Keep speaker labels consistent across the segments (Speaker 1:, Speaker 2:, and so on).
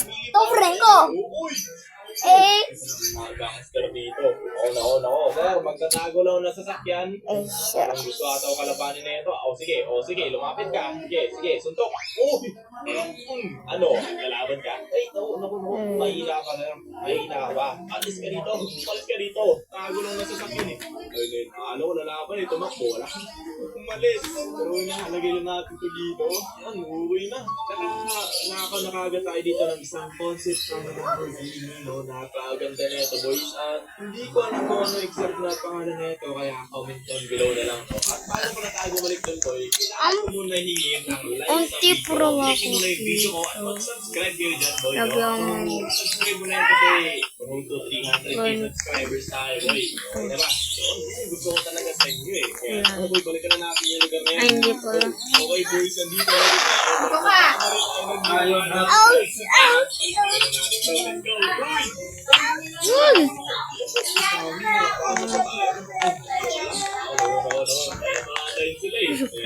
Speaker 1: Ito, friend ko. Eh.
Speaker 2: Gangster dito. Oo. Sir, magtatago lang ng sasakyan.
Speaker 1: Siya.
Speaker 2: Kung gusto ata kalabanin na ito. Sige, lumapit ka. Sige, suntok. Ano, lalaban ka? Ay, naku. Mahina ka na. Mahina ka ba? Alis ka dito. Tago lang ng sasakyan eh. Lalaban eh. Tumakbo. Wala. Umalis. Pero lagay lang natin ito dito. Yan, uuwi na. Nakakagat tayo dito ng isang concept ng Lamborghini, no? Napakaganda na ito, boys. At hindi ko alam kung ano exact na pangalan na ito, kaya comment down below na lang, no? At paano ko na tayo bumalik doon, boys? Kailangan ko muna hingin ng like sa video. Like mo na yung video ko at mag-subscribe kayo dyan, boy. Subscribe mo na yun kasi road to 300k subscribers tayo, boy. Diba? Gusto ko talaga sa inyo eh. Kaya, boy, balikan na natin yung lugar na yan.
Speaker 1: Hindi po.
Speaker 2: Okay, boys, nandito na rin tayo.
Speaker 1: Ito ka.
Speaker 2: Ayun,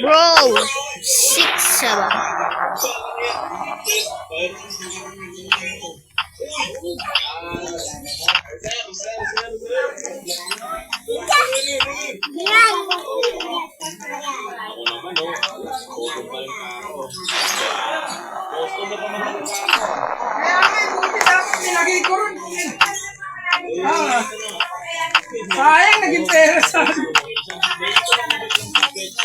Speaker 1: Bro, 6-7.
Speaker 3: Sayang, naging pera sa akin. Hindi.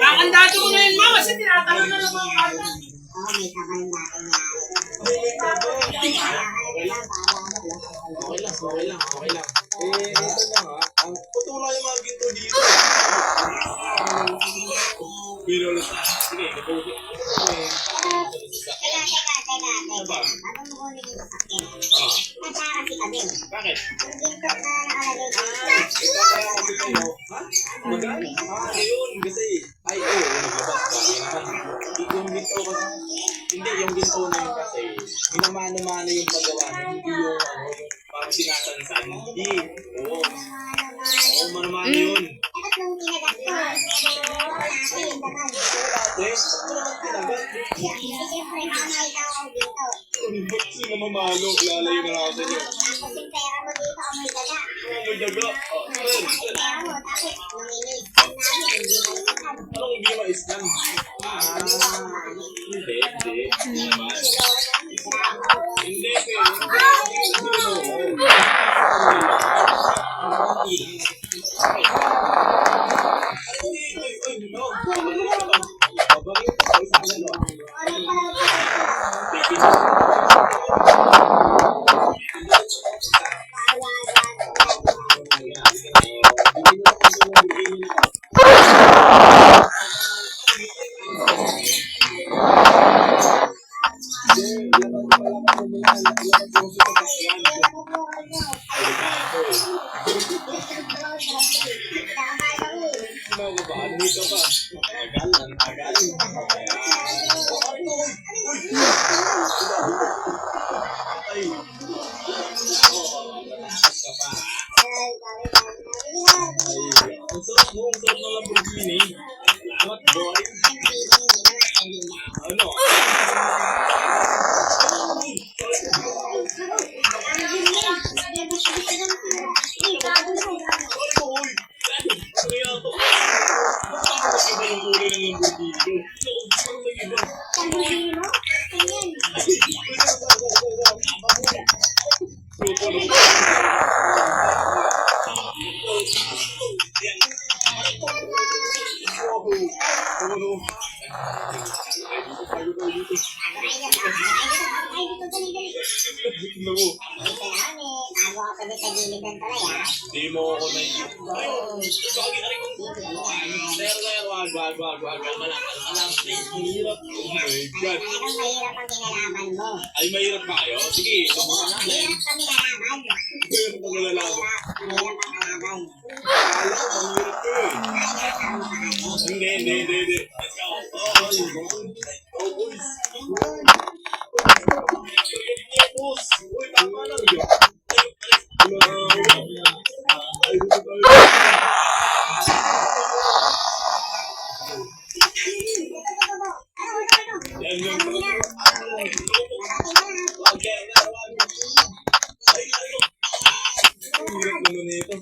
Speaker 3: Nakandado ko na yun, ma, kasi tinatanong na naman ako.
Speaker 2: Okay lang. Ito na nga. Putula yung mga ginto dito. Binulot na. Sige, nabuti. Bakit? Magaling. Ayun, kasi naglabas ka. Yung ginto kasi, hindi, yung ginto na yun kasi, minamano-mano yung paggawa. Hindi yung, parang sinasansan. Hindi. Oo, mano-mano yun. Sino namamalo? Lalayo na ako sa inyo. May daga. Anong hindi ma-islam? Hindi. Ang sarap ng Lamborghini. Salamat, boy. Ano? Di mo ako na yun. Ayun, kagi ka rin kong sir, wag. Malakal. Ang hirap. Oh my God.
Speaker 4: Mahirap ang kinalaman mo.
Speaker 2: Ay, mahirap ba kayo? Sige, subukan natin.
Speaker 4: Mahirap kami nalaman.
Speaker 2: Mahirap ang nalalaman.
Speaker 4: Mahirap ang kalaban.
Speaker 2: Alam ko, mahirap ko eh. Hindi. Let's go. Oh, boys. Boss. Uy, tama lang yun. Yan yung Hirap naman nito.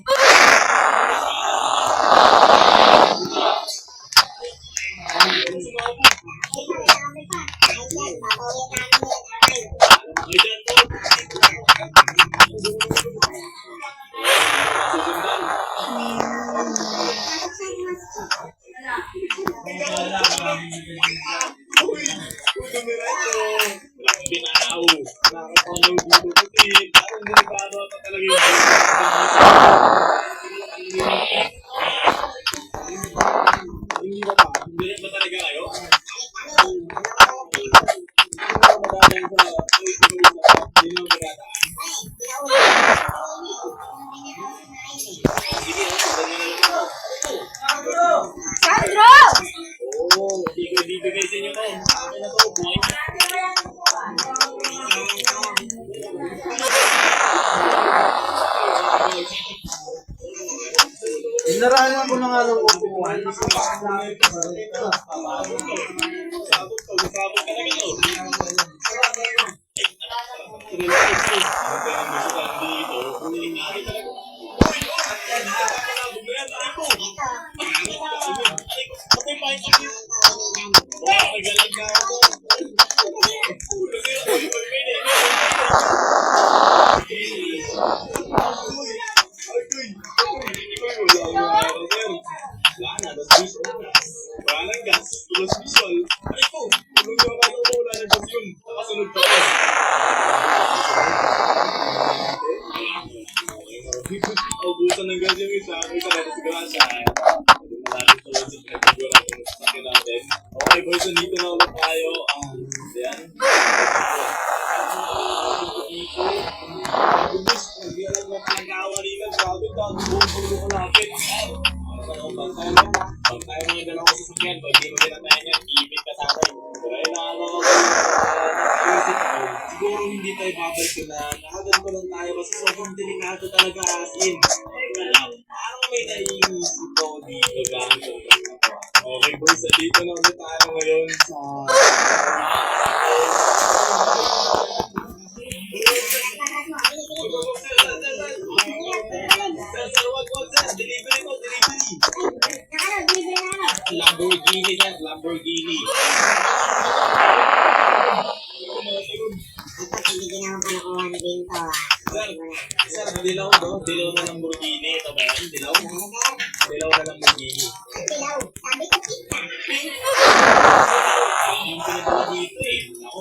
Speaker 1: Sandro!
Speaker 2: Oo, hindi ko ibibigay sa inyo to. Akin na to, boy.
Speaker 5: Inarangan ko na nga lang upuan.
Speaker 2: Sabot ka na gano'n. Walang gas, tulos visual. Ay ko, tulog yung akala ko wala ng gas yun. Nakasunod pa ko. Ubusan ng gas yung isa na disgrasya. Malapit tulad sa pinagpagura ng sakit natin. Okay boys, nandito na ulit tayo. Yan. Guys, nag-ialam na pinag-aawalinan. Grabe ka, buong-buong ko lapit. Pag tayo mga dalawang sasakyan, pag hindi mo pinatayan yan, ipit ka sa akin. Pero ay nakakagawa ko naisip ko, siguro hindi tayo babalik ko na nakaganto lang tayo kasi sobrang delikado talaga as in. Wala, parang may naiisip ko dito ganito. Okay boys, dito na ulit tayo ngayon sa... Delivery ko, delivery. Lamborghini yan, Lamborghini. Sir, dilaw do? Dilaw na Lamborghini. Ito ba yan? Dilaw? Dilaw na Lamborghini. Yung pinagawa dito eh. Ako.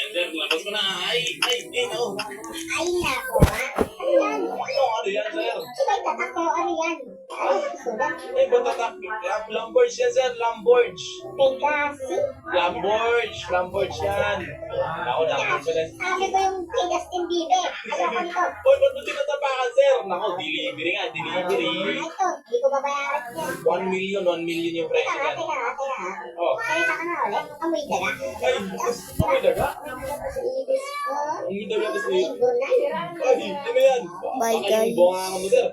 Speaker 2: Sir, labas ko na. Ay, no. Ano yan, sir? Ay, batatak. Lamborghini yan, sir. Lamborghini. Lamborghini yan. Ako, Lamborghini. Hoy, ba't mo tinatapakan, sir? Nako, delivery nga, delivery. 1 million yung presyo yan. Oh. Ay, amoy daga? Amoy daga kasi. Ay, ano yan?
Speaker 1: Bye,
Speaker 2: Baka yung
Speaker 1: guys.
Speaker 2: bunga mo, sir.